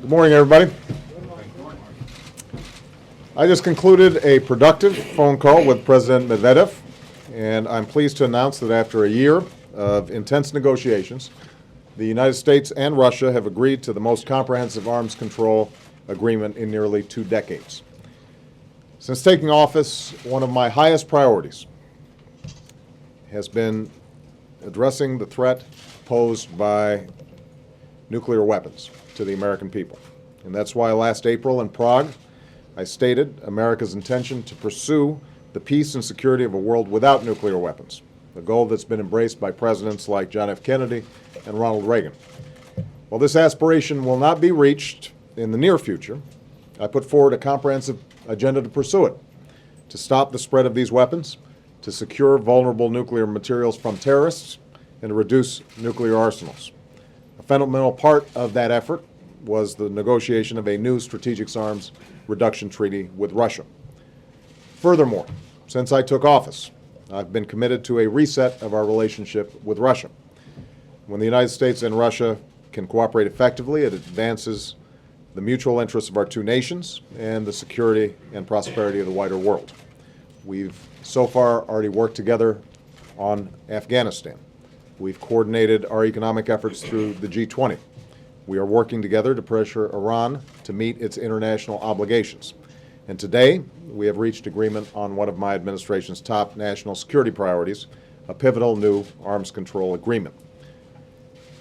Good morning, everybody. I just concluded a productive phone call with President Medvedev, and I'm pleased to announce that after a year of intense negotiations, the United States and Russia have agreed to the most comprehensive arms control agreement in nearly 2 decades. Since taking office, one of my highest priorities has been addressing the threat posed by nuclear weapons to the American people. And that's why last April in Prague, I stated America's intention to pursue the peace and security of a world without nuclear weapons, a goal that's been embraced by presidents like John F. Kennedy and Ronald Reagan. While this aspiration will not be reached in the near future, I put forward a comprehensive agenda to pursue it, to stop the spread of these weapons, to secure vulnerable nuclear materials from terrorists, and to reduce nuclear arsenals. A fundamental part of that effort was the negotiation of a new strategic arms reduction treaty with Russia. Furthermore, since I took office, I've been committed to a reset of our relationship with Russia. When the United States and Russia can cooperate effectively, it advances the mutual interests of our two nations and the security and prosperity of the wider world. We've so far already worked together on Afghanistan. We've coordinated our economic efforts through the G20. We are working together to pressure Iran to meet its international obligations. And today, we have reached agreement on one of my administration's top national security priorities, a pivotal new arms control agreement.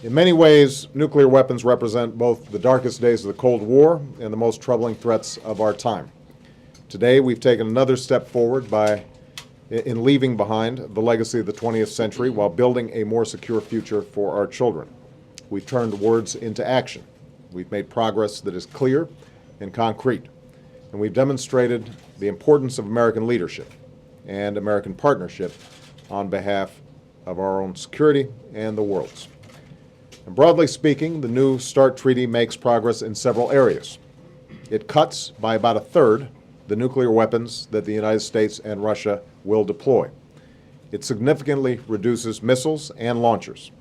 In many ways, nuclear weapons represent both the darkest days of the Cold War and the most troubling threats of our time. Today, we've taken another step forward in leaving behind the legacy of the 20th century while building a more secure future for our children. We've turned words into action. We've made progress that is clear and concrete. And we've demonstrated the importance of American leadership and American partnership on behalf of our own security and the world's. And broadly speaking, the new START treaty makes progress in several areas. It cuts by about a third the nuclear weapons that the United States and Russia will deploy. It significantly reduces missiles and launchers.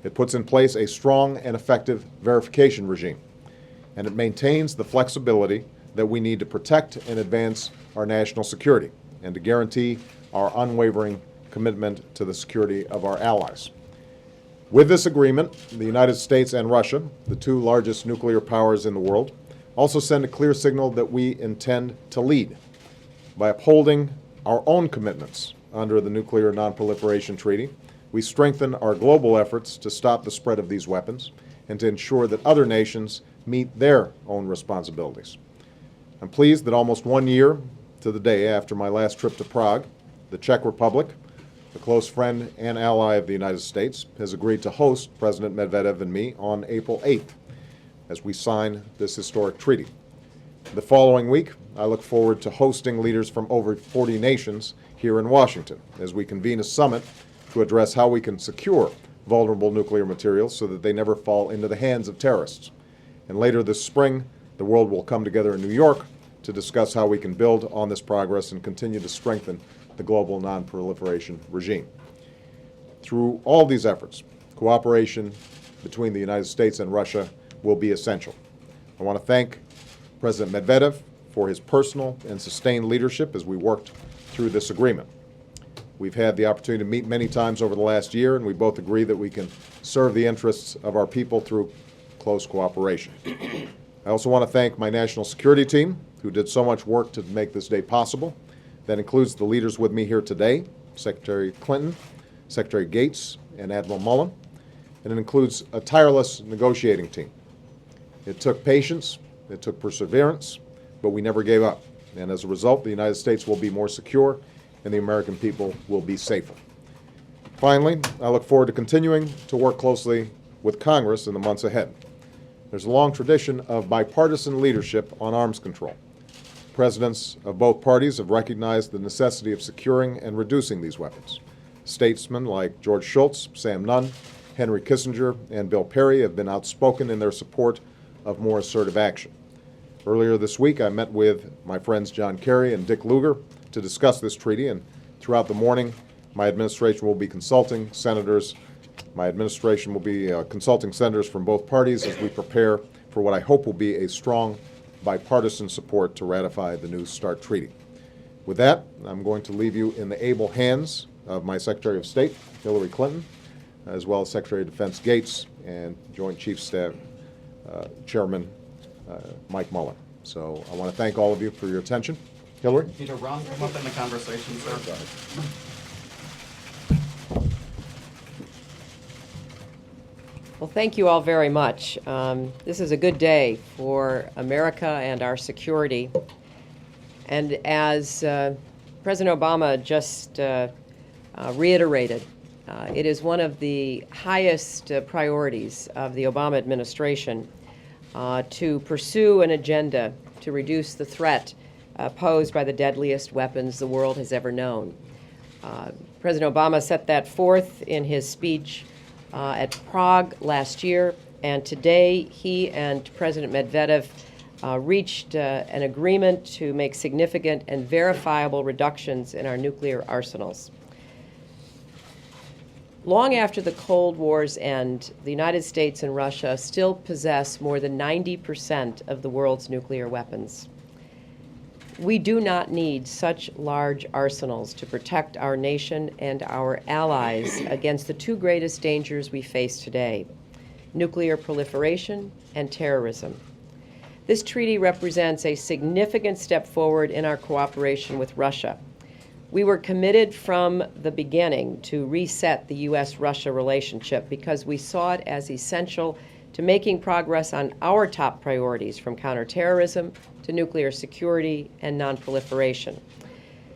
It puts in place a strong and effective verification regime. And it maintains the flexibility that we need to protect and advance our national security and to guarantee our unwavering commitment to the security of our allies. With this agreement, the United States and Russia, the two largest nuclear powers in the world, also send a clear signal that we intend to lead by upholding our own commitments under the Nuclear Non-Proliferation Treaty. We strengthen our global efforts to stop the spread of these weapons and to ensure that other nations meet their own responsibilities. I'm pleased that almost 1 year to the day after my last trip to Prague, the Czech Republic, a close friend and ally of the United States, has agreed to host President Medvedev and me on April 8th as we sign this historic treaty. The following week, I look forward to hosting leaders from over 40 nations here in Washington as we convene a summit to address how we can secure vulnerable nuclear materials so that they never fall into the hands of terrorists. And later this spring, the world will come together in New York to discuss how we can build on this progress and continue to strengthen the global non-proliferation regime. Through all these efforts, cooperation between the United States and Russia will be essential. I want to thank President Medvedev for his personal and sustained leadership as we worked through this agreement. We've had the opportunity to meet many times over the last year, and we both agree that we can serve the interests of our people through close cooperation. I also want to thank my national security team, who did so much work to make this day possible. That includes the leaders with me here today, Secretary Clinton, Secretary Gates, and Admiral Mullen. And it includes a tireless negotiating team. It took patience, it took perseverance, but we never gave up. And as a result, the United States will be more secure and the American people will be safer. Finally, I look forward to continuing to work closely with Congress in the months ahead. There's a long tradition of bipartisan leadership on arms control. Presidents of both parties have recognized the necessity of securing and reducing these weapons. Statesmen like George Shultz, Sam Nunn, Henry Kissinger, and Bill Perry have been outspoken in their support of more assertive action. Earlier this week, I met with my friends John Kerry and Dick Lugar to discuss this treaty, and throughout the morning, my administration will be consulting senators. My administration will be consulting senators from both parties as we prepare for what I hope will be a strong bipartisan support to ratify the New START treaty. With that, I'm going to leave you in the able hands of my Secretary of State, Hillary Clinton, as well as Secretary of Defense Gates and Joint Chiefs Staff Chairman Mike Mullen. So I want to thank all of you for your attention. Hillary? Peter, Ron, come up in the conversation, sir. Well, thank you all very much. This is a good day for America and our security. And as President Obama just reiterated, it is one of the highest priorities of the Obama administration to pursue an agenda to reduce the threat posed by the deadliest weapons the world has ever known. President Obama set that forth in his speech at Prague last year, and today he and President Medvedev reached an agreement to make significant and verifiable reductions in our nuclear arsenals. Long after the Cold War's end, the United States and Russia still possess more than 90% of the world's nuclear weapons. We do not need such large arsenals to protect our nation and our allies against the two greatest dangers we face today: nuclear proliferation and terrorism. This treaty represents a significant step forward in our cooperation with Russia. We were committed from the beginning to reset the U.S.-Russia relationship because we saw it as essential to making progress on our top priorities, from counterterrorism to nuclear security and nonproliferation.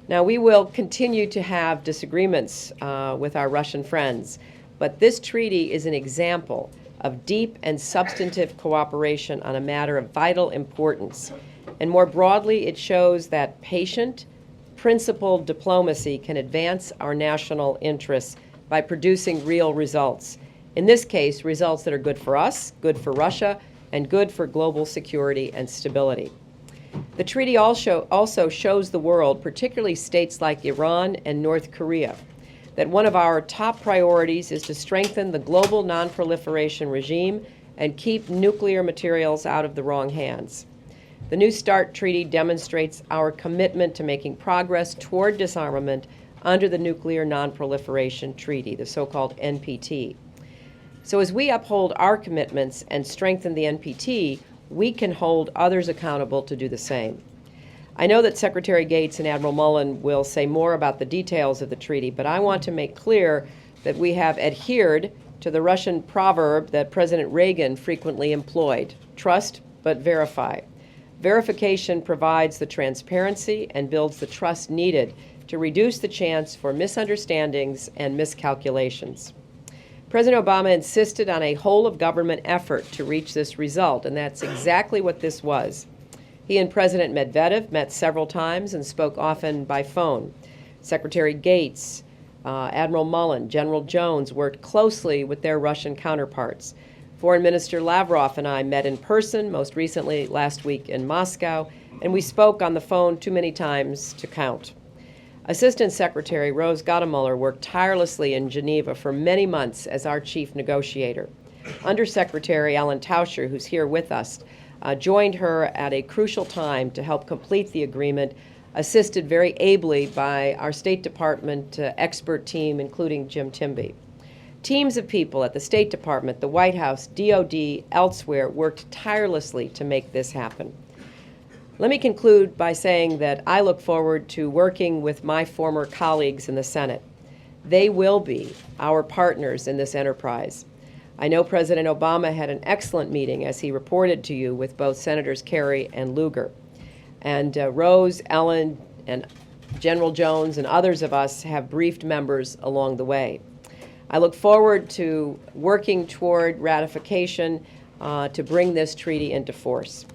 Now, we will continue to have disagreements with our Russian friends, but this treaty is an example of deep and substantive cooperation on a matter of vital importance. And more broadly, it shows that patient, principled diplomacy can advance our national interests by producing real results. In this case, results that are good for us, good for Russia, and good for global security and stability. The treaty also shows the world, particularly states like Iran and North Korea, that one of our top priorities is to strengthen the global nonproliferation regime and keep nuclear materials out of the wrong hands. The New START treaty demonstrates our commitment to making progress toward disarmament under the Nuclear Nonproliferation Treaty, the so-called NPT. So as we uphold our commitments and strengthen the NPT, we can hold others accountable to do the same. I know that Secretary Gates and Admiral Mullen will say more about the details of the treaty, but I want to make clear that we have adhered to the Russian proverb that President Reagan frequently employed: trust but verify. Verification provides the transparency and builds the trust needed to reduce the chance for misunderstandings and miscalculations. President Obama insisted on a whole-of-government effort to reach this result, and that's exactly what this was. He and President Medvedev met several times and spoke often by phone. Secretary Gates, Admiral Mullen, General Jones worked closely with their Russian counterparts. Foreign Minister Lavrov and I met in person, most recently last week in Moscow, and we spoke on the phone too many times to count. Assistant Secretary Rose Gottemuller worked tirelessly in Geneva for many months as our chief negotiator. Undersecretary Alan Tauscher, who's here with us, joined her at a crucial time to help complete the agreement, assisted very ably by our State Department expert team, including Jim Timby. Teams of people at the State Department, the White House, DOD, elsewhere worked tirelessly to make this happen. Let me conclude by saying that I look forward to working with my former colleagues in the Senate. They will be our partners in this enterprise. I know President Obama had an excellent meeting, as he reported to you, with both Senators Kerry and Lugar. And Rose, Ellen, and General Jones and others of us have briefed members along the way. I look forward to working toward ratification to bring this treaty into force.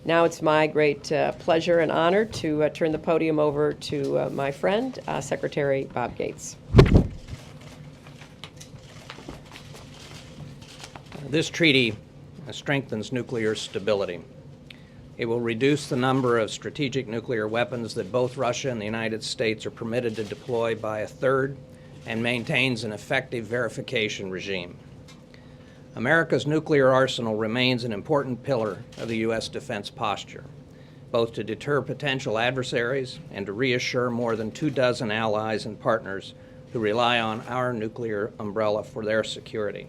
Now it's my great pleasure and honor to turn the podium over to my friend, Secretary Bob Gates. This treaty strengthens nuclear stability. It will reduce the number of strategic nuclear weapons that both Russia and the United States are permitted to deploy by a third, and maintains an effective verification regime. America's nuclear arsenal remains an important pillar of the U.S. defense posture, both to deter potential adversaries and to reassure more than 24 allies and partners who rely on our nuclear umbrella for their security.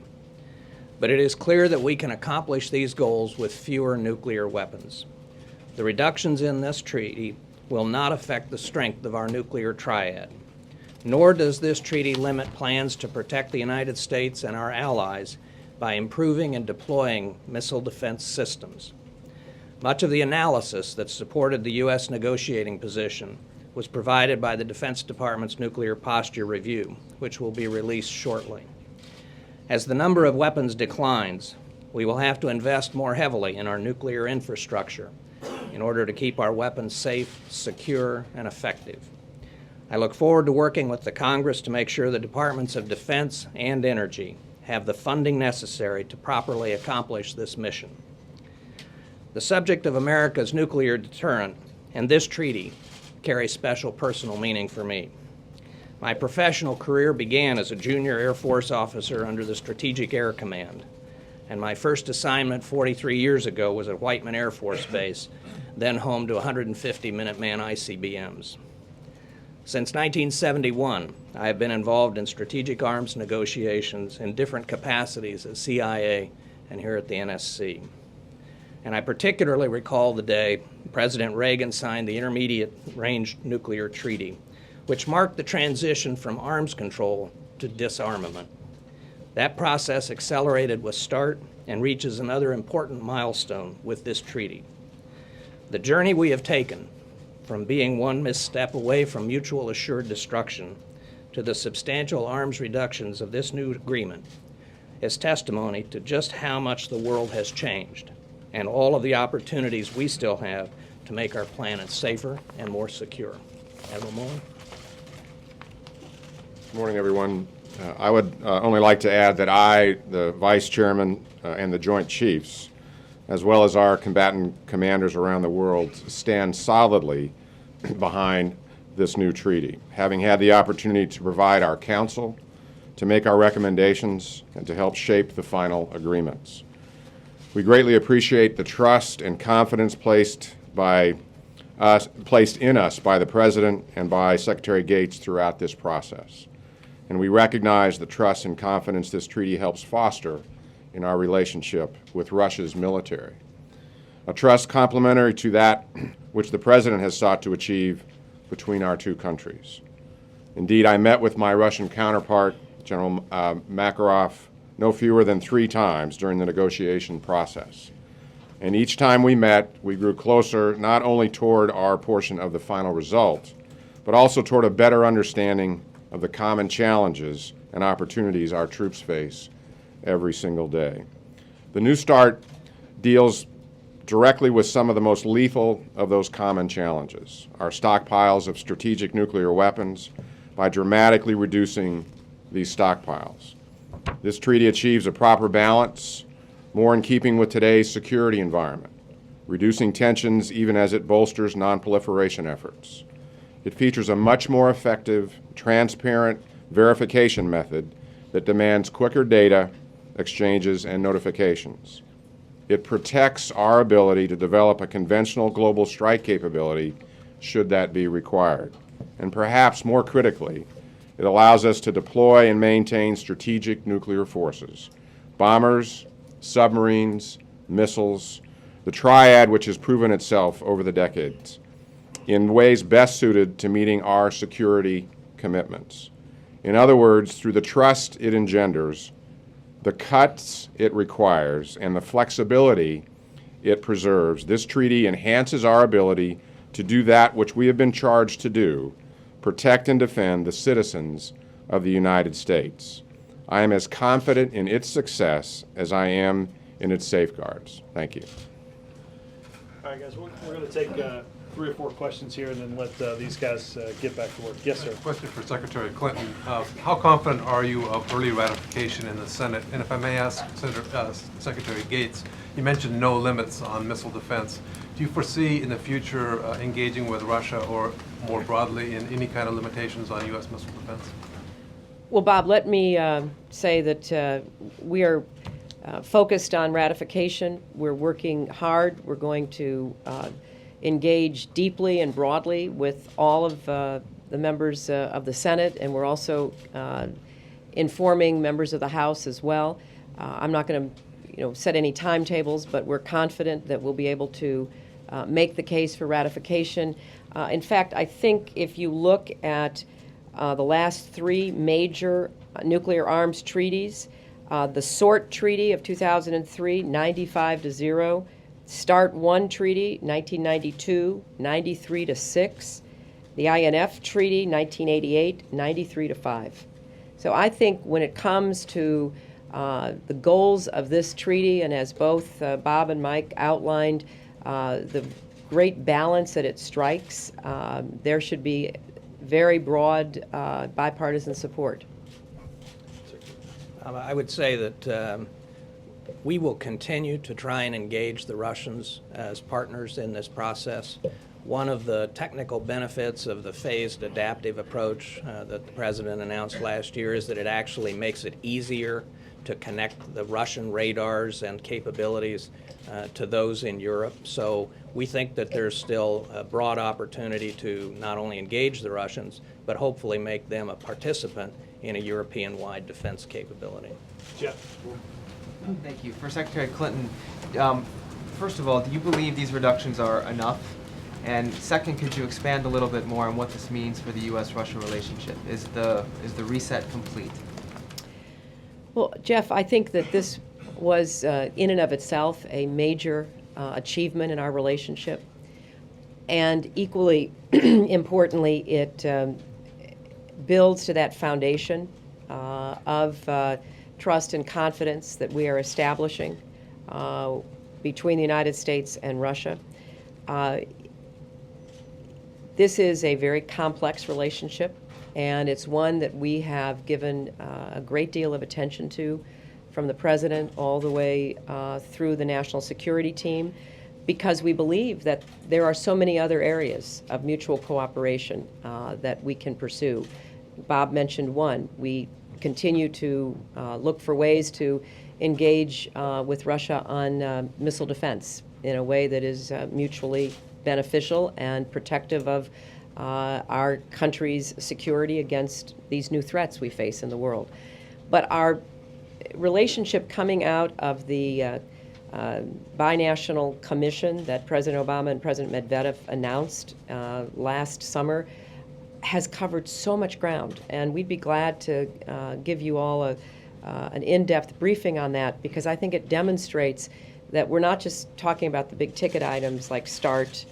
But it is clear that we can accomplish these goals with fewer nuclear weapons. The reductions in this treaty will not affect the strength of our nuclear triad, nor does this treaty limit plans to protect the United States and our allies by improving and deploying missile defense systems. Much of the analysis that supported the U.S. negotiating position was provided by the Defense Department's Nuclear Posture Review, which will be released shortly. As the number of weapons declines, we will have to invest more heavily in our nuclear infrastructure in order to keep our weapons safe, secure, and effective. I look forward to working with the Congress to make sure the Departments of Defense and Energy have the funding necessary to properly accomplish this mission. The subject of America's nuclear deterrent and this treaty carry special personal meaning for me. My professional career began as a junior Air Force officer under the Strategic Air Command, and my first assignment 43 years ago was at Whiteman Air Force Base, then home to 150 Minuteman ICBMs. Since 1971, I have been involved in strategic arms negotiations in different capacities at CIA and here at the NSC. And I particularly recall the day President Reagan signed the Intermediate Range Nuclear Treaty, which marked the transition from arms control to disarmament. That process accelerated with START and reaches another important milestone with this treaty. The journey we have taken from being one misstep away from mutual assured destruction to the substantial arms reductions of this new agreement is testimony to just how much the world has changed and all of the opportunities we still have to make our planet safer and more secure. Admiral Mullen. Good morning, everyone. I would only like to add that I, the Vice Chairman, and the Joint Chiefs, as well as our combatant commanders around the world, stand solidly behind this new treaty, having had the opportunity to provide our counsel, to make our recommendations, and to help shape the final agreements. We greatly appreciate the trust and confidence placed in us by the President and by Secretary Gates throughout this process. And we recognize the trust and confidence this treaty helps foster in our relationship with Russia's military. A trust complementary to that which the President has sought to achieve between our two countries. Indeed, I met with my Russian counterpart, General Makarov, no fewer than 3 times during the negotiation process. And each time we met, we grew closer not only toward our portion of the final result, but also toward a better understanding of the common challenges and opportunities our troops face every single day. The New START deals directly with some of the most lethal of those common challenges, our stockpiles of strategic nuclear weapons, by dramatically reducing these stockpiles. This treaty achieves a proper balance, more in keeping with today's security environment, reducing tensions even as it bolsters nonproliferation efforts. It features a much more effective, transparent verification method that demands quicker data exchanges and notifications. It protects our ability to develop a conventional global strike capability should that be required. And perhaps more critically, it allows us to deploy and maintain strategic nuclear forces, bombers, submarines, missiles, the triad which has proven itself over the decades, in ways best suited to meeting our security commitments. In other words, through the trust it engenders, the cuts it requires, and the flexibility it preserves, this treaty enhances our ability to do that which we have been charged to do, protect and defend the citizens of the United States. I am as confident in its success as I am in its safeguards. Thank you. All right, guys, we're going to take 3 or 4 questions here and then let these guys get back to work. Yes, sir. Question for Secretary Clinton. How confident are you of early ratification in the Senate? And if I may ask Secretary Gates, you mentioned no limits on missile defense. Do you foresee in the future engaging with Russia or more broadly in any kind of limitations on U.S. missile defense? Well, Bob, let me say that we are focused on ratification. We're working hard. We're going to engage deeply and broadly with all of the members of the Senate, and we're also informing members of the House as well. I'm not going to set any timetables, but we're confident that we'll be able to make the case for ratification. In fact, I think if you look at the last three major nuclear arms treaties, the SORT Treaty of 2003, 95-0. START 1 Treaty, 1992, 93-6. The INF Treaty, 1988, 93-5. So I think when it comes to the goals of this treaty, and as both Bob and Mike outlined, the great balance that it strikes, there should be very broad bipartisan support. I would say that we will continue to try and engage the Russians as partners in this process. One of the technical benefits of the phased adaptive approach that the President announced last year is that it actually makes it easier to connect the Russian radars and capabilities to those in Europe. So we think that there's still a broad opportunity to not only engage the Russians, but hopefully make them a participant in a European-wide defense capability. Jeff? Thank you. For Secretary Clinton, first of all, do you believe these reductions are enough? And second, could you expand a little bit more on what this means for the U.S.-Russia relationship? Is the reset complete? Well, Jeff, I think that this was, in and of itself, a major achievement in our relationship. And equally importantly, it builds to that foundation of trust and confidence that we are establishing between the United States and Russia. This is a very complex relationship, and it's one that we have given a great deal of attention to, from the President all the way through the National Security Team, because we believe that there are so many other areas of mutual cooperation that we can pursue. Bob mentioned one. We continue to look for ways to engage with Russia on missile defense in a way that is mutually beneficial and protective of our country's security against these new threats we face in the world. But our relationship coming out of the binational commission that President Obama and President Medvedev announced last summer has covered so much ground, and we'd be glad to give you all an in-depth briefing on that, because I think it demonstrates that we're not just talking about the big ticket items like START,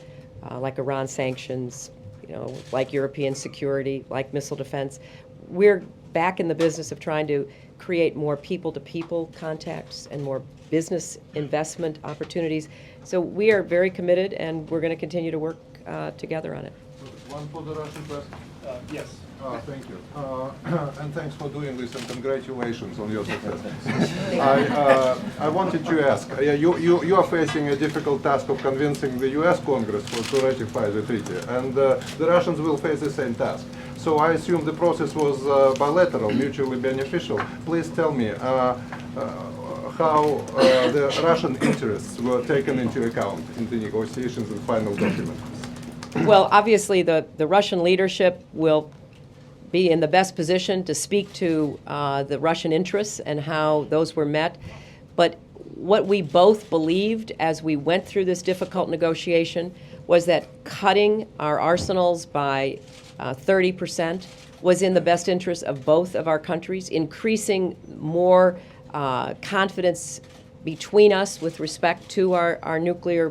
like Iran sanctions, like European security, like missile defense. We're back in the business of trying to create more people-to-people contacts and more business investment opportunities. So we are very committed, and we're going to continue to work together on it. One for the Russian press. Yes. Thank you. And thanks for doing this, and congratulations on your success. I wanted to ask, you are facing a difficult task of convincing the U.S. Congress to ratify the treaty, and the Russians will face the same task. So I assume the process was bilateral, mutually beneficial. Please tell me how the Russian interests were taken into account in the negotiations and final documents. Well, obviously, the Russian leadership will be in the best position to speak to the Russian interests and how those were met. But what we both believed as we went through this difficult negotiation was that cutting our arsenals by 30% was in the best interest of both of our countries, increasing more confidence between us with respect to our nuclear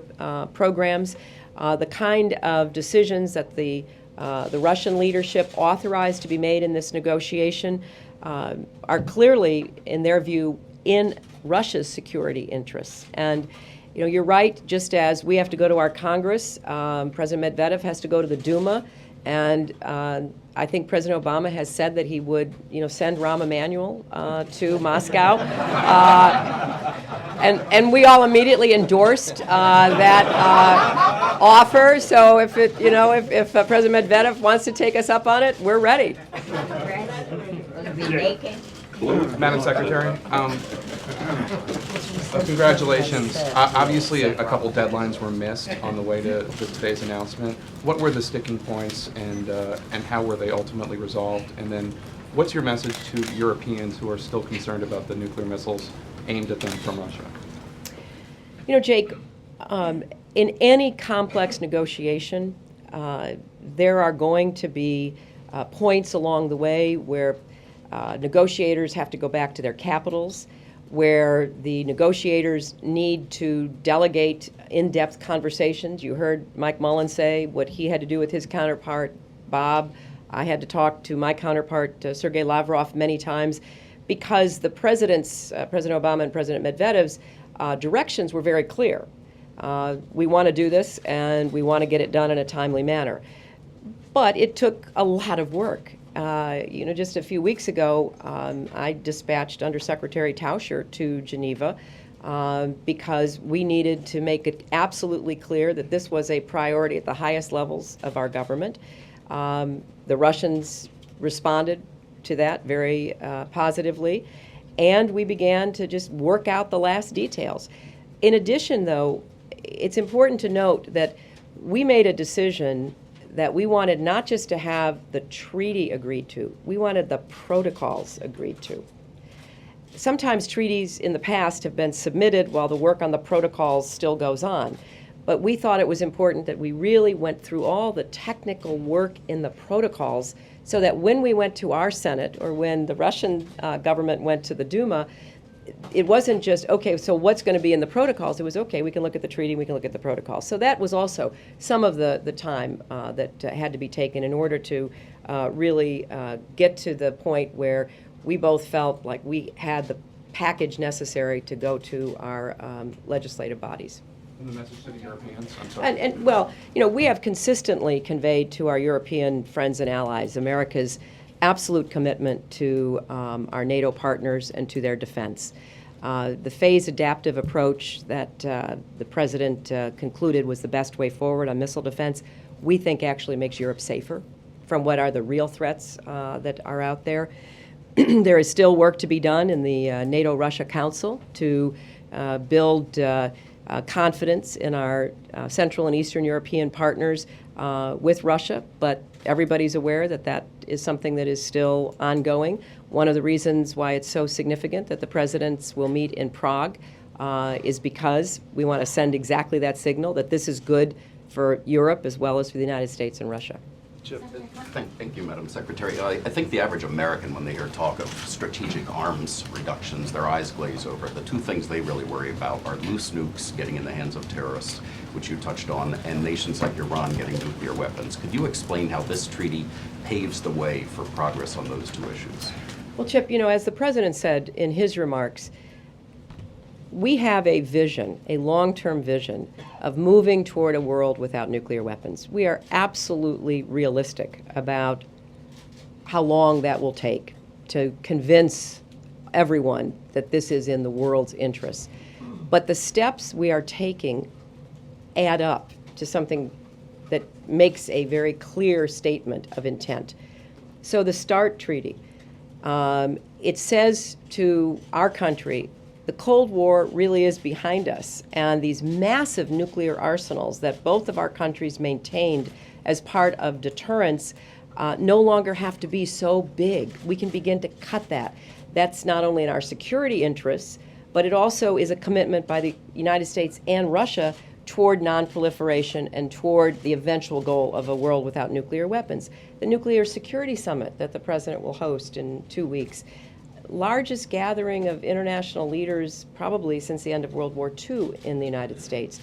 programs. The kind of decisions that the Russian leadership authorized to be made in this negotiation are clearly, in their view, in Russia's security interests. And you're right, just as we have to go to our Congress, President Medvedev has to go to the Duma, and I think President Obama has said that he would, send Rahm Emanuel to Moscow, and we all immediately endorsed that offer. So if President Medvedev wants to take us up on it, we're ready. Madam Secretary, Congratulations. Obviously, a couple deadlines were missed on the way to today's announcement. What were the sticking points, and how were they ultimately resolved? And then, what's your message to Europeans who are still concerned about the nuclear missiles aimed at them from Russia? You know, Jake, in any complex negotiation, there are going to be points along the way where negotiators have to go back to their capitals, where the negotiators need to delegate in-depth conversations. You heard Mike Mullen say what he had to do with his counterpart, Bob. I had to talk to my counterpart, Sergei Lavrov, many times because the president's, President Obama and President Medvedev's directions were very clear. We want to do this, and we want to get it done in a timely manner. But it took a lot of work. You know, just a few weeks ago, I dispatched Undersecretary Tauscher to Geneva because we needed to make it absolutely clear that this was a priority at the highest levels of our government. The Russians responded to that very positively, and we began to just work out the last details. In addition, though, it's important to note that we made a decision that we wanted not just to have the treaty agreed to, we wanted the protocols agreed to. Sometimes treaties in the past have been submitted while the work on the protocols still goes on. But we thought it was important that we really went through all the technical work in the protocols so that when we went to our Senate or when the Russian government went to the Duma, it wasn't just, okay, so what's going to be in the protocols? It was, okay, we can look at the treaty, we can look at the protocols. So that was also some of the time that had to be taken in order to really get to the point where we both felt like we had the package necessary to go to our legislative bodies. And the message to the Europeans? I'm sorry. And well, you know, we have consistently conveyed to our European friends and allies America's absolute commitment to our NATO partners and to their defense. The phase adaptive approach that the President concluded was the best way forward on missile defense, we think actually makes Europe safer from what are the real threats that are out there. There is still work to be done in the NATO-Russia Council to build confidence in our Central and Eastern European partners with Russia, but everybody's aware that that is something that is still ongoing. One of the reasons why it's so significant that the presidents will meet in Prague is because we want to send exactly that signal that this is good for Europe as well as for the United States and Russia. Thank you, Madam Secretary. I think the average American, when they hear talk of strategic arms reductions, their eyes glaze over. The two things they really worry about are loose nukes getting in the hands of terrorists, which you touched on, and nations like Iran getting nuclear weapons. Could you explain how this treaty paves the way for progress on those two issues? Well, Chip, you know, as the President said in his remarks, we have a vision, a long-term vision, of moving toward a world without nuclear weapons. We are absolutely realistic about how long that will take to convince everyone that this is in the world's interests. But the steps we are taking add up to something that makes a very clear statement of intent. So the START Treaty, it says to our country, the Cold War really is behind us, and these massive nuclear arsenals that both of our countries maintained as part of deterrence no longer have to be so big. We can begin to cut that. That's not only in our security interests, but it also is a commitment by the United States and Russia toward nonproliferation and toward the eventual goal of a world without nuclear weapons. The Nuclear Security Summit that the President will host in 2 weeks, largest gathering of international leaders probably since the end of World War II in the United States,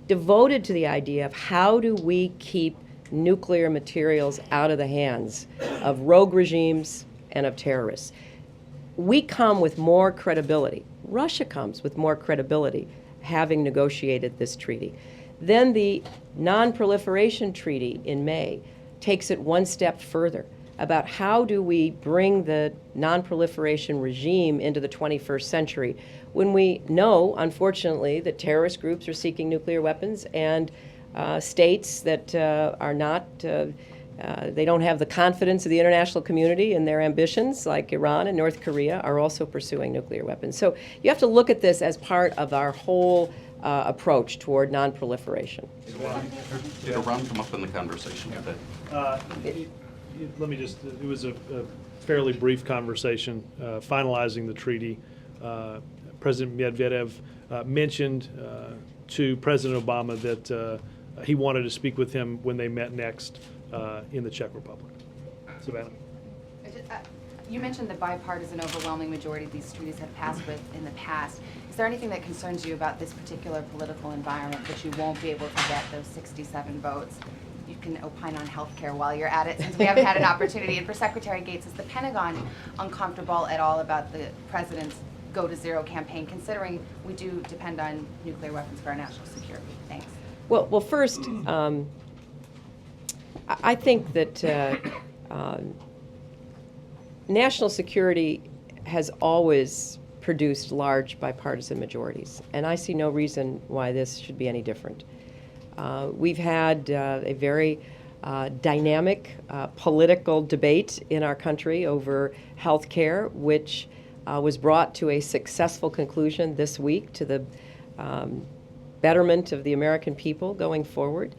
devoted to the idea of how do we keep nuclear materials out of the hands of rogue regimes and of terrorists. We come with more credibility. Russia comes with more credibility having negotiated this treaty. Then the Non-Proliferation Treaty in May takes it one step further about how do we bring the non-proliferation regime into the 21st century when we know, unfortunately, that terrorist groups are seeking nuclear weapons and states that are not They don't have the confidence of the international community, and their ambitions, like Iran and North Korea, are also pursuing nuclear weapons. So you have to look at this as part of our whole approach toward nonproliferation. Did Iran come up in the conversation a bit? Let me just, it was a fairly brief conversation finalizing the treaty. President Medvedev mentioned to President Obama that he wanted to speak with him when they met next in the Czech Republic. Savannah? You mentioned the bipartisan overwhelming majority these treaties have passed with in the past. Is there anything that concerns you about this particular political environment that you won't be able to get those 67 votes? You can opine on health care while you're at it, since we haven't had an opportunity. And for Secretary Gates, is the Pentagon uncomfortable at all about the president's Go to Zero campaign, considering we do depend on nuclear weapons for our national security? Thanks. Well, first, I think that national security has always produced large bipartisan majorities, and I see no reason why this should be any different. We've had a very dynamic political debate in our country over health care, which was brought to a successful conclusion this week to the betterment of the American people going forward.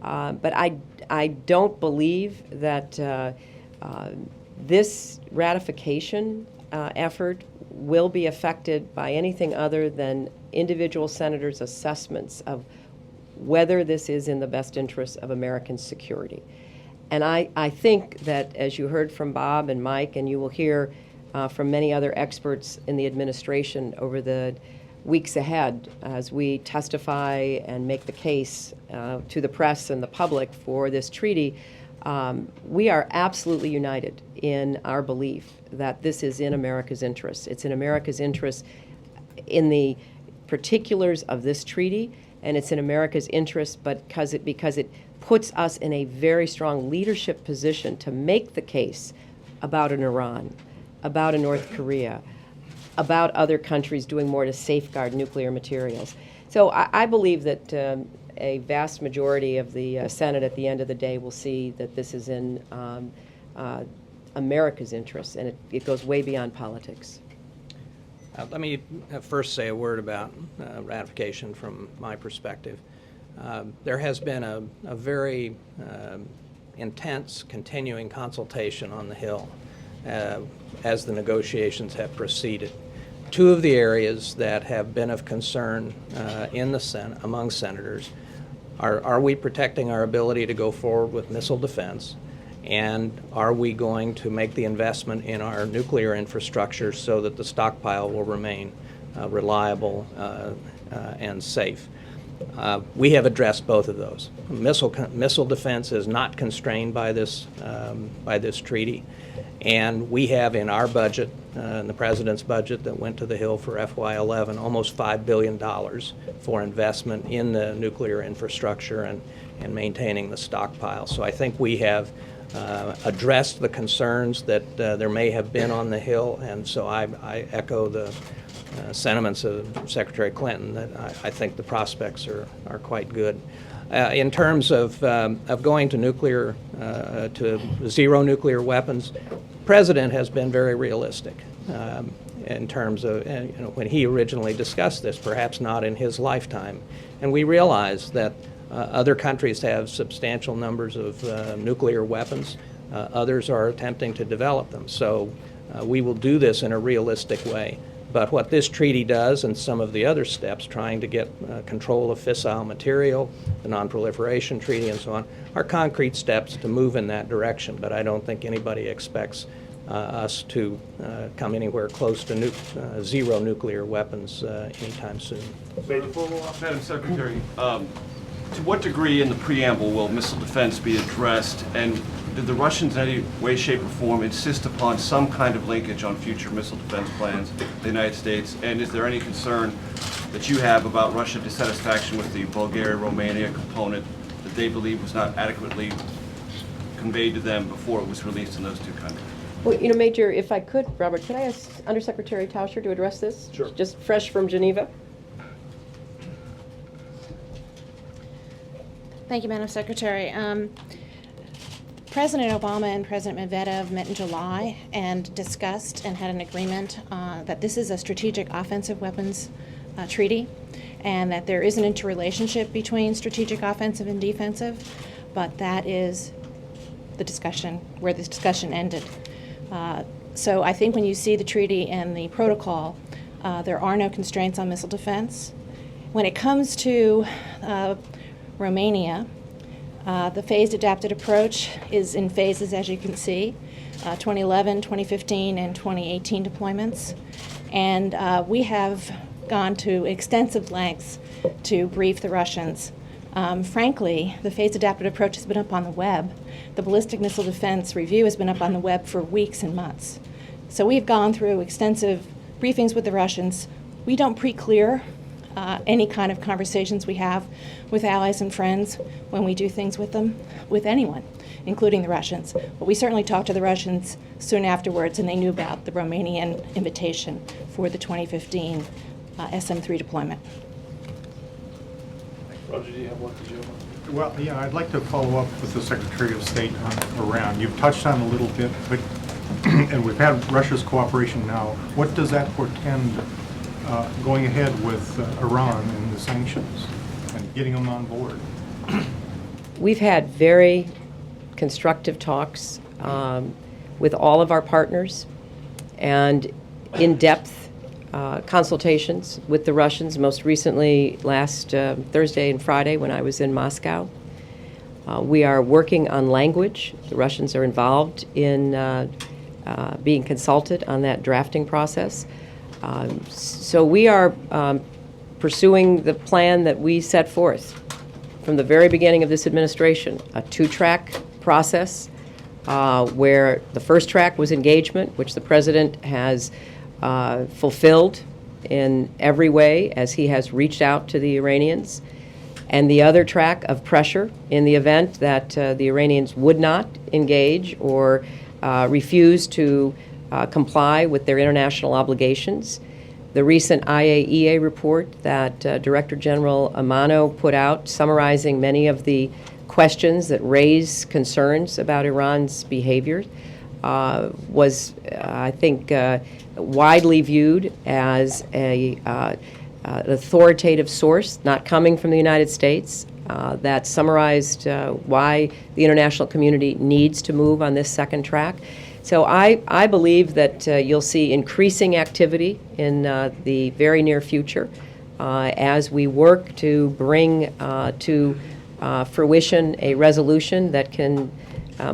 But I don't believe that this ratification effort will be affected by anything other than individual senators' assessments of whether this is in the best interest of American security. And I think that, as you heard from Bob and Mike, and you will hear from many other experts in the administration over the weeks ahead as we testify and make the case to the press and the public for this treaty, we are absolutely united in our belief that this is in America's interest. It's in America's interest in the particulars of this treaty, and it's in America's interest because it puts us in a very strong leadership position to make the case about an Iran, about a North Korea, about other countries doing more to safeguard nuclear materials. So I believe that a vast majority of the Senate at the end of the day will see that this is in America's interest, and it goes way beyond politics. Let me first say a word about ratification from my perspective. There has been a very intense continuing consultation on the Hill as the negotiations have proceeded. Two of the areas that have been of concern in the Senate, among senators, are we protecting our ability to go forward with missile defense? And are we going to make the investment in our nuclear infrastructure so that the stockpile will remain reliable and safe? We have addressed both of those. Missile defense is not constrained by this treaty, and we have in our budget, in the President's budget that went to the Hill for FY11, almost $5 billion for investment in the nuclear infrastructure and maintaining the stockpile. So I think we have addressed the concerns that there may have been on the Hill, and so I echo the sentiments of Secretary Clinton that I think the prospects are quite good. In terms of going to nuclear, to zero nuclear weapons, the President has been very realistic in terms of when he originally discussed this, perhaps not in his lifetime. And we realize that other countries have substantial numbers of nuclear weapons. Others are attempting to develop them. So we will do this in a realistic way. But what this treaty does, and some of the other steps, trying to get control of fissile material, the Non-Proliferation Treaty and so on, are concrete steps to move in that direction. But I don't think anybody expects us to come anywhere close to zero nuclear weapons anytime soon. Madam Secretary, to what degree in the preamble will missile defense be addressed, and did the Russians in any way, shape, or form insist upon some kind of linkage on future missile defense plans of the United States? And is there any concern that you have about Russian dissatisfaction with the Bulgaria-Romania component that they believe was not adequately conveyed to them before it was released in those two countries? Well, Major, if I could, Robert, could I ask Undersecretary Tauscher to address this? Sure. Just fresh from Geneva. Thank you, Madam Secretary. President Obama and President Medvedev met in July and discussed and had an agreement that this is a strategic offensive weapons treaty, and that there is an interrelationship between strategic offensive and defensive, but that is the discussion, where this discussion ended. So I think when you see the treaty and the protocol, there are no constraints on missile defense. When it comes to Romania, the phased adapted approach is in phases, as you can see, 2011, 2015, and 2018 deployments. And we have gone to extensive lengths to brief the Russians. Frankly, the phased adapted approach has been up on the web. The ballistic missile defense review has been up on the web for weeks and months. So we've gone through extensive briefings with the Russians. We don't pre-clear any kind of conversations we have with allies and friends when we do things with them, with anyone, including the Russians. But we certainly talked to the Russians soon afterwards, and they knew about the Romanian invitation for the 2015 SM-3 deployment. Roger, do you have one? Well, yeah, I'd like to follow up with the Secretary of State on Iran. You've touched on a little bit, but and we've had Russia's cooperation now. What does that portend going ahead with Iran and the sanctions and getting them on board? We've had very constructive talks with all of our partners and in-depth consultations with the Russians, most recently last Thursday and Friday when I was in Moscow. We are working on language. The Russians are involved in being consulted on that drafting process. So we are pursuing the plan that we set forth from the very beginning of this administration, a two-track process where the first track was engagement, which the President has fulfilled in every way as he has reached out to the Iranians, and the other track of pressure in the event that the Iranians would not engage or refuse to comply with their international obligations. The recent IAEA report that Director General Amano put out, summarizing many of the questions that raise concerns about Iran's behavior, was, I think, widely viewed as an authoritative source, not coming from the United States, that summarized why the international community needs to move on this second track. So I believe that you'll see increasing activity in the very near future as we work to bring to fruition a resolution that can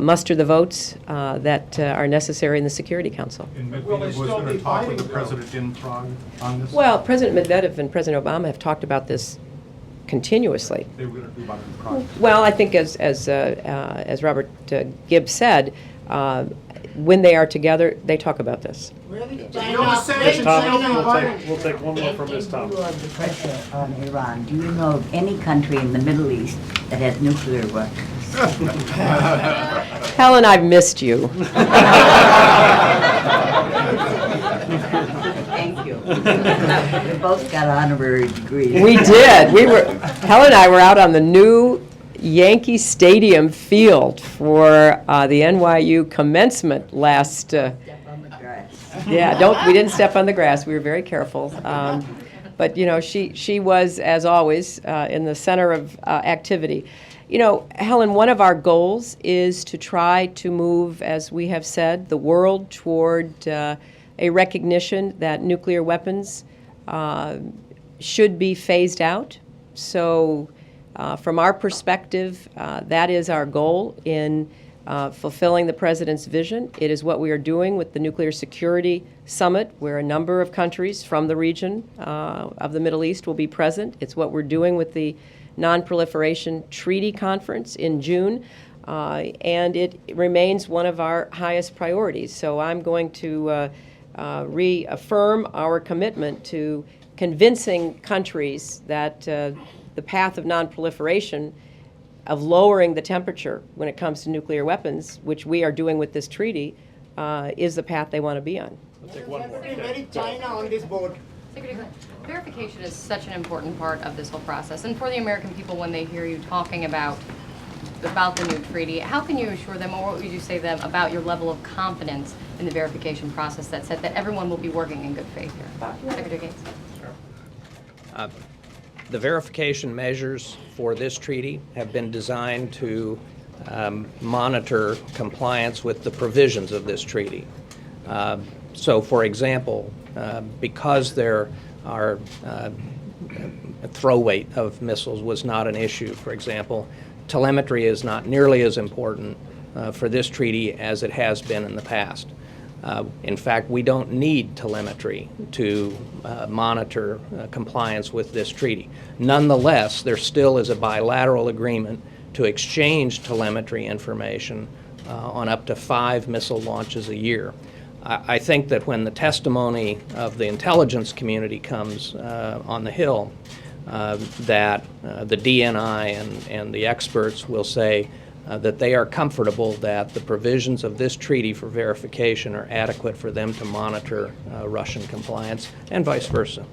muster the votes that are necessary in the Security Council. And Medvedev was going to talk with the President in Prague on this? Well, President Medvedev and President Obama have talked about this continuously. They were going to do about it in Prague. Well, I think as Robert Gibbs said, when they are together, they talk about this. Ms. Thompson, we'll take one more from Ms. Thompson. The pressure on Iran. Do you know of any country in the Middle East that has nuclear weapons? Helen, I've missed you. Thank you. We both got honorary degrees. We did. Helen and I were out on the new Yankee Stadium field for the NYU commencement last. Step on the grass. Yeah, we didn't step on the grass. We were very careful. But you know, she was, as always, in the center of activity. You know, Helen, one of our goals is to try to move, as we have said, the world toward a recognition that nuclear weapons should be phased out. So from our perspective, that is our goal in fulfilling the President's vision. It is what we are doing with the Nuclear Security Summit, where a number of countries from the region of the Middle East will be present. It's what we're doing with the Non-Proliferation Treaty Conference in June, and it remains one of our highest priorities. So I'm going to reaffirm our commitment to convincing countries that the path of non-proliferation, of lowering the temperature when it comes to nuclear weapons, which we are doing with this treaty, is the path they want to be on. We'll take one more. Very China on this board. Secretary, verification is such an important part of this whole process. And for the American people, when they hear you talking about about the new treaty, how can you assure them, or what would you say to them about your level of confidence in the verification process that said that everyone will be working in good faith here? Secretary Gates. The verification measures for this treaty have been designed to monitor compliance with the provisions of this treaty. So, for example, because there are throw weight of missiles was not an issue, for example, telemetry is not nearly as important for this treaty as it has been in the past. In fact, we don't need telemetry to monitor compliance with this treaty. Nonetheless, there still is a bilateral agreement to exchange telemetry information on up to 5 missile launches a year. I think that when the testimony of the intelligence community comes on the Hill, that the DNI and the experts will say that they are comfortable that the provisions of this treaty for verification are adequate for them to monitor Russian compliance, and vice versa.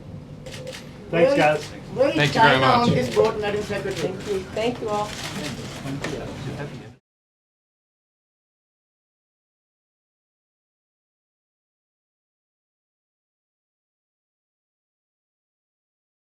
Thanks, guys. Where is Thank you very China on much. this board, Madam Secretary? Thank you all.